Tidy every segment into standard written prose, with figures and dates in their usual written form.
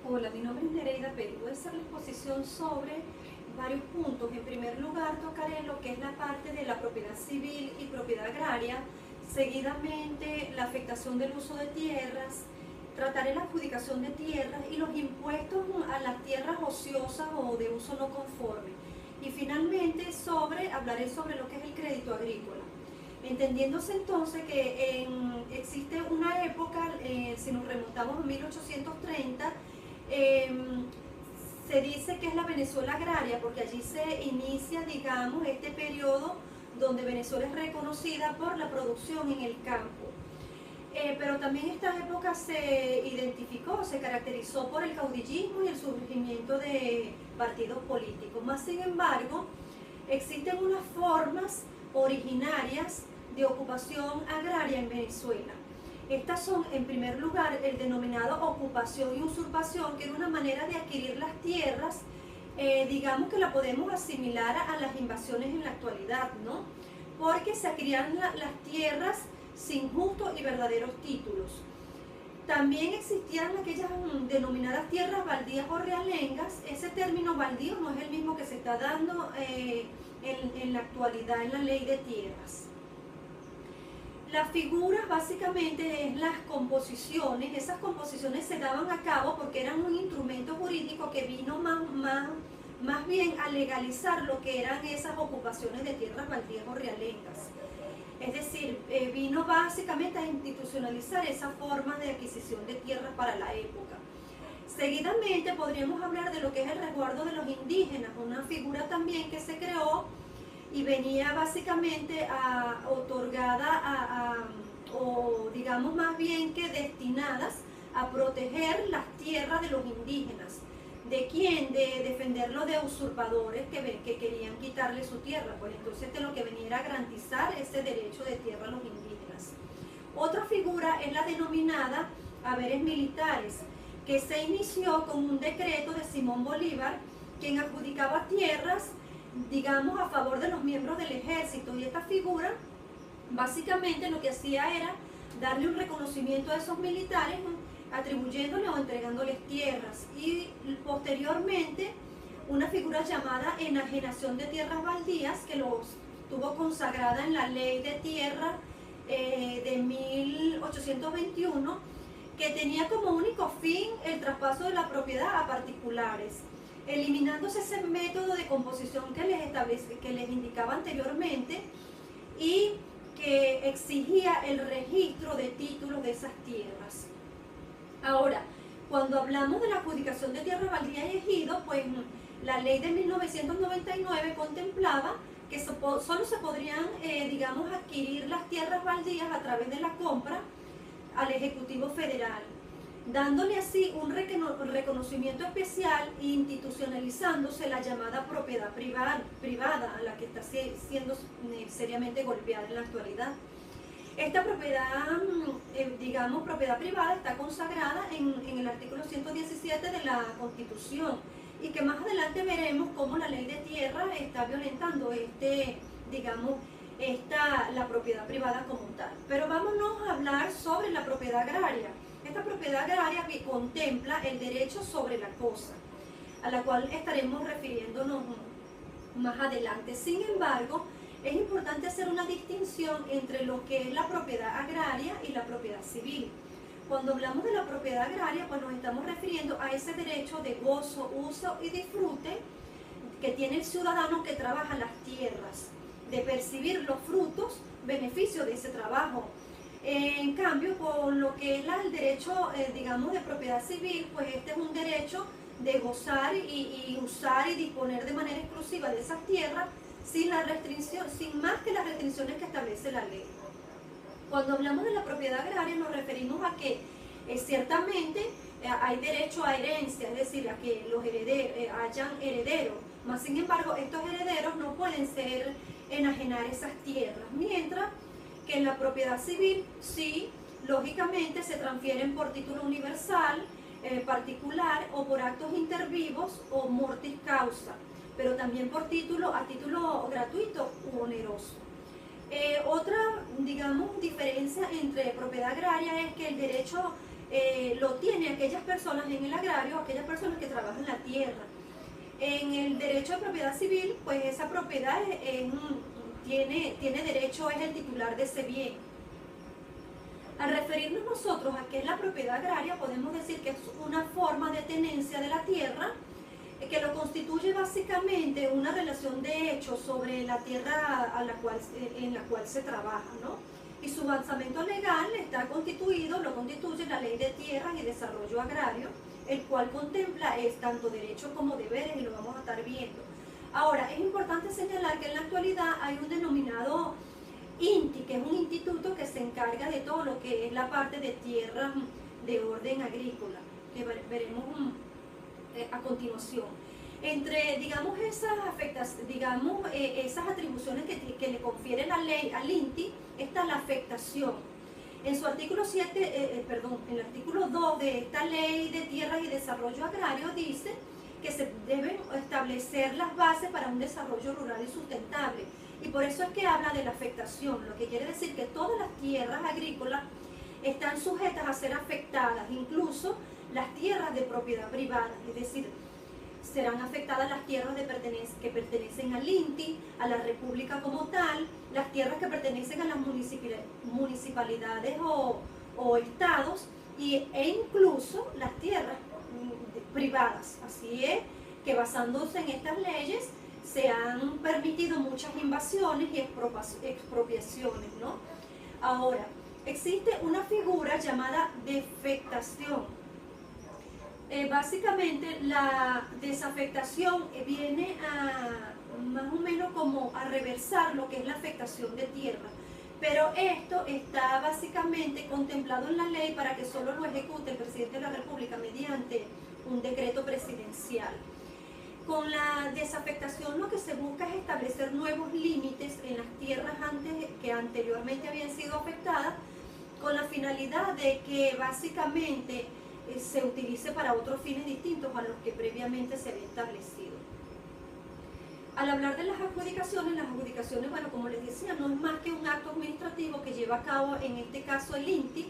Hola, mi nombre es Nereida Pérez. Voy a hacer la exposición sobre varios puntos. En primer lugar, tocaré lo que es la parte de la propiedad civil y propiedad agraria. Seguidamente, la afectación del uso de tierras. Trataré la adjudicación de tierras y los impuestos a las tierras ociosas o de uso no conforme. Y finalmente, hablaré sobre lo que es el crédito agrícola. Entendiéndose entonces que existe una época, si nos remontamos a 1830, se dice que es la Venezuela agraria, porque allí se inicia, digamos, este periodo donde Venezuela es reconocida por la producción en el campo. Pero también esta época se caracterizó por el caudillismo y el surgimiento de partidos políticos. Más sin embargo, existen unas formas originarias de ocupación agraria en Venezuela. Estas son, en primer lugar, el denominado ocupación y usurpación, que era una manera de adquirir las tierras, digamos que la podemos asimilar a las invasiones en la actualidad, ¿no? Porque se adquirían las tierras sin justos y verdaderos títulos. También existían aquellas denominadas tierras baldías o realengas. Ese término baldío no es el mismo que se está dando en la actualidad en la ley de tierras. Las figuras básicamente es las composiciones. Esas composiciones se daban a cabo porque eran un instrumento jurídico que vino más bien a legalizar lo que eran esas ocupaciones de tierras baldías o realengas. Es decir, vino básicamente a institucionalizar esa forma de adquisición de tierras para la época. Seguidamente podríamos hablar de lo que es el resguardo de los indígenas, una figura también que se creó y venía básicamente otorgada o digamos más bien que destinadas a proteger las tierras de los indígenas. ¿De quién? De defenderlo de usurpadores que querían quitarle su tierra. Pues entonces lo que venía era garantizar ese derecho de tierra a los indígenas. Otra figura es la denominada haberes militares, que se inició con un decreto de Simón Bolívar, quien adjudicaba tierras, digamos, a favor de los miembros del ejército. Y esta figura básicamente lo que hacía era darle un reconocimiento a esos militares, atribuyéndole o entregándoles tierras. Y posteriormente una figura llamada enajenación de tierras baldías, que los tuvo consagrada en la ley de tierra de 1821, que tenía como único fin el traspaso de la propiedad a particulares, eliminándose ese método de composición que les indicaba anteriormente y que exigía el registro de títulos de esas tierras. Ahora, cuando hablamos de la adjudicación de tierras baldías y ejidos, pues la ley de 1999 contemplaba que solo se podrían, digamos, adquirir las tierras baldías a través de la compra al Ejecutivo Federal, dándole así un reconocimiento especial e institucionalizándose la llamada propiedad privada, a la que está siendo seriamente golpeada en la actualidad. Esta propiedad, digamos, propiedad privada está consagrada en el artículo 117 de la Constitución, y que más adelante veremos cómo la ley de tierra está violentando la propiedad privada como tal. Pero vámonos a hablar sobre la propiedad agraria. Esta propiedad agraria contempla el derecho sobre la cosa, a la cual estaremos refiriéndonos más adelante. Sin embargo, es importante hacer una distinción entre lo que es la propiedad agraria y la propiedad civil. Cuando hablamos de la propiedad agraria, pues nos estamos refiriendo a ese derecho de gozo, uso y disfrute que tiene el ciudadano que trabaja las tierras, de percibir los frutos, beneficios de ese trabajo. En cambio, con lo que es el derecho, digamos, de propiedad civil, pues este es un derecho de gozar y usar y disponer de manera exclusiva de esas tierras sin más que las restricciones que establece la ley. Cuando hablamos de la propiedad agraria nos referimos a que ciertamente hay derecho a herencia, es decir, a que los hayan herederos, mas sin embargo estos herederos no pueden enajenar esas tierras, mientras que en la propiedad civil sí, lógicamente se transfieren por título universal, particular o por actos intervivos o mortis causa, pero también a título gratuito u oneroso. Otra, digamos, diferencia entre propiedad agraria es que el derecho lo tienen aquellas personas en el agrario, aquellas personas que trabajan la tierra. En el derecho de propiedad civil, pues esa propiedad tiene derecho, es el titular de ese bien. Al referirnos nosotros a qué es la propiedad agraria, podemos decir que es una forma de tenencia de la tierra que lo constituye básicamente una relación de hecho sobre la tierra en la cual se trabaja, ¿no? Y su basamento legal lo constituye la Ley de Tierras y Desarrollo Agrario, el cual contempla tanto derechos como deberes, y lo vamos a estar viendo. Ahora, es importante señalar que en la actualidad hay un denominado INTI, que es un instituto que se encarga de todo lo que es la parte de tierras de orden agrícola, que veremos a continuación. Entre, digamos, esas atribuciones que le confiere la ley al INTI, está la afectación. En su artículo 7, en el artículo 2 de esta Ley de Tierras y Desarrollo Agrario dice que se deben establecer las bases para un desarrollo rural y sustentable. Y por eso es que habla de la afectación, lo que quiere decir que todas las tierras agrícolas están sujetas a ser afectadas, incluso las tierras de propiedad privada, es decir, serán afectadas las tierras que pertenecen al INTI, a la República como tal, las tierras que pertenecen a las municipalidades o estados, e incluso las tierras privadas. Así es que, basándose en estas leyes, se han permitido muchas invasiones y expropiaciones, ¿no? Ahora, existe una figura llamada defectación. Básicamente la desafectación viene a más o menos como a reversar lo que es la afectación de tierra, pero esto está básicamente contemplado en la ley para que solo lo ejecute el presidente de la República mediante un decreto presidencial. Con la desafectación lo que se busca es establecer nuevos límites en las tierras que anteriormente habían sido afectadas, con la finalidad de que básicamente se utilice para otros fines distintos a los que previamente se había establecido. Al hablar de las adjudicaciones, bueno, como les decía, no es más que un acto administrativo que lleva a cabo, en este caso el INTI,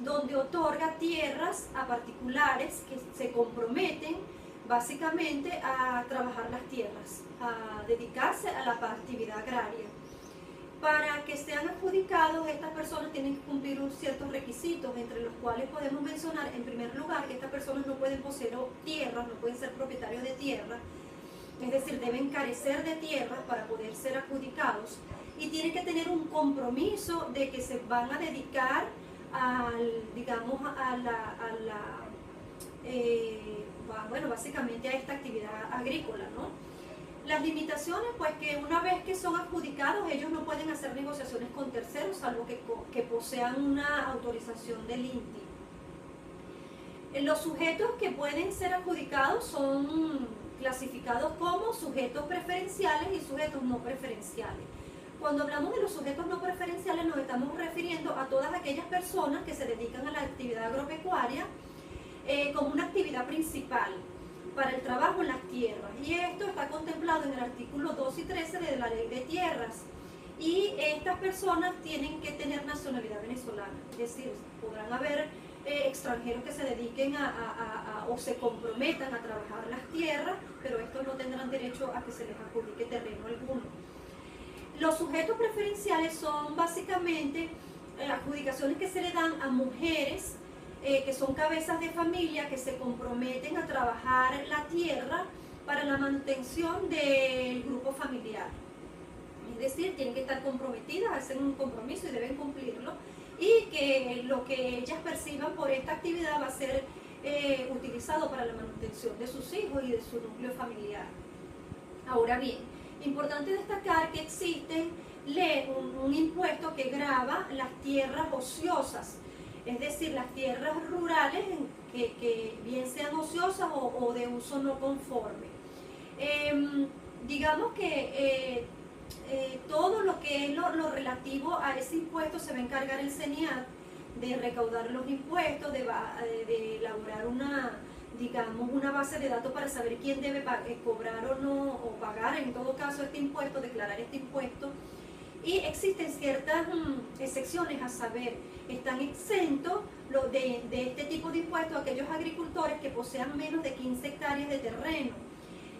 donde otorga tierras a particulares que se comprometen básicamente a trabajar las tierras, a dedicarse a la actividad agraria. Para que sean adjudicados, estas personas tienen que cumplir ciertos requisitos, entre los cuales podemos mencionar, en primer lugar, que estas personas no pueden poseer tierras, no pueden ser propietarios de tierra, es decir, deben carecer de tierras para poder ser adjudicados, y tienen que tener un compromiso de que se van a dedicar básicamente a esta actividad agrícola, ¿no? Las limitaciones, pues que una vez que son adjudicados, ellos no pueden hacer negociaciones con terceros, salvo que posean una autorización del INTI. Los sujetos que pueden ser adjudicados son clasificados como sujetos preferenciales y sujetos no preferenciales. Cuando hablamos de los sujetos no preferenciales, nos estamos refiriendo a todas aquellas personas que se dedican a la actividad agropecuaria como una actividad principal para el trabajo en las tierras, y esto está contemplado en el artículo 2 y 13 de la Ley de Tierras, y estas personas tienen que tener nacionalidad venezolana, es decir, podrán haber extranjeros que se dediquen o se comprometan a trabajar las tierras, pero estos no tendrán derecho a que se les adjudique terreno alguno. Los sujetos preferenciales son básicamente adjudicaciones que se le dan a mujeres que son cabezas de familia, que se comprometen a trabajar la tierra para la manutención del grupo familiar. Es decir, tienen que estar comprometidas, hacen un compromiso y deben cumplirlo, y que lo que ellas perciban por esta actividad va a ser utilizado para la manutención de sus hijos y de su núcleo familiar. Ahora bien, importante destacar que existe un impuesto que grava las tierras ociosas, es decir, las tierras rurales que bien sean ociosas o de uso no conforme. Digamos que todo lo que es lo relativo a ese impuesto se va a encargar el CENIAT de recaudar los impuestos, de elaborar una base de datos para saber quién debe cobrar o no, o pagar en todo caso este impuesto, declarar este impuesto. Y existen ciertas excepciones, a saber, están exentos de este tipo de impuestos a aquellos agricultores que posean menos de 15 hectáreas de terreno.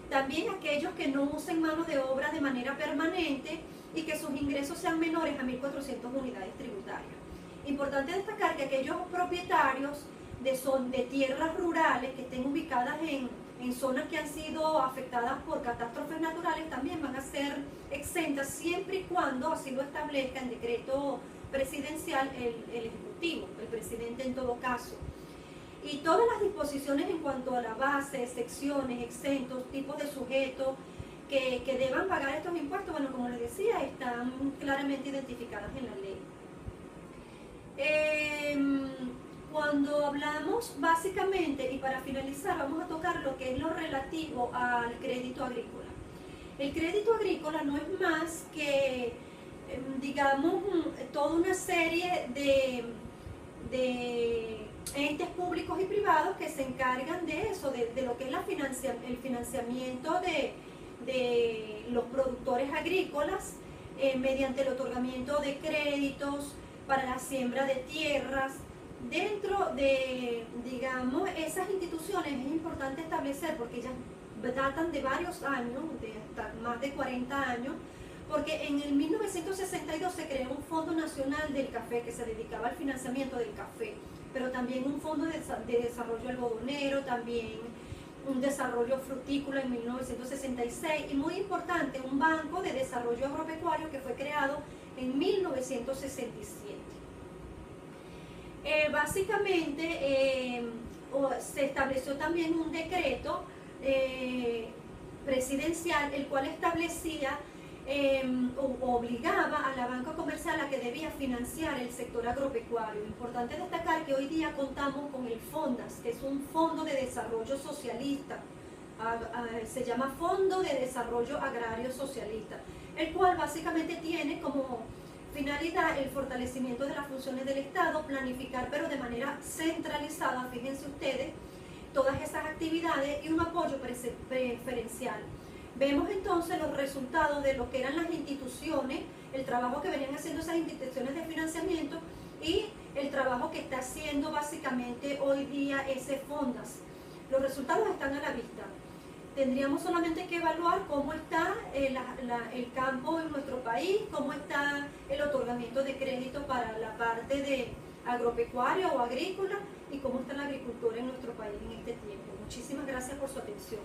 También aquellos que no usen mano de obra de manera permanente y que sus ingresos sean menores a 1.400 unidades tributarias. Importante destacar que aquellos propietarios de tierras rurales que estén ubicadas en zonas que han sido afectadas por catástrofes naturales también van a ser exentas siempre y cuando así lo establezca en decreto presidencial el Ejecutivo, el presidente en todo caso. Y todas las disposiciones en cuanto a la base, secciones, exentos, tipos de sujetos que deban pagar estos impuestos, bueno, como les decía, están claramente identificadas en la ley. Cuando hablamos básicamente, y para finalizar, vamos a tocar lo que es lo relativo al crédito agrícola. El crédito agrícola no es más que, digamos, toda una serie de entes públicos y privados que se encargan de eso, de lo que es el financiamiento de los productores agrícolas mediante el otorgamiento de créditos para la siembra de tierras. Dentro de, digamos, esas instituciones es importante establecer, porque ellas datan de varios años, de hasta más de 40 años, porque en el 1962 se creó un Fondo Nacional del Café que se dedicaba al financiamiento del café, pero también un Fondo de Desarrollo Algodonero, también un desarrollo frutícola en 1966 y muy importante, un Banco de Desarrollo Agropecuario que fue creado en 1967. Básicamente se estableció también un decreto presidencial el cual establecía o obligaba a la banca comercial a que debía financiar el sector agropecuario. Importante destacar que hoy día contamos con el FONDAS, que es un fondo de desarrollo socialista, se llama Fondo de Desarrollo Agrario Socialista, el cual básicamente tiene como finalidad el fortalecimiento de las funciones del Estado, planificar pero de manera centralizada, fíjense ustedes, todas esas actividades y un apoyo preferencial. Vemos entonces los resultados de lo que eran las instituciones, el trabajo que venían haciendo esas instituciones de financiamiento y el trabajo que está haciendo básicamente hoy día ese FONDAS. Los resultados están a la vista. Tendríamos solamente que evaluar cómo está el campo en nuestro país, cómo está el otorgamiento de crédito para la parte de agropecuaria o agrícola y cómo está la agricultura en nuestro país en este tiempo. Muchísimas gracias por su atención.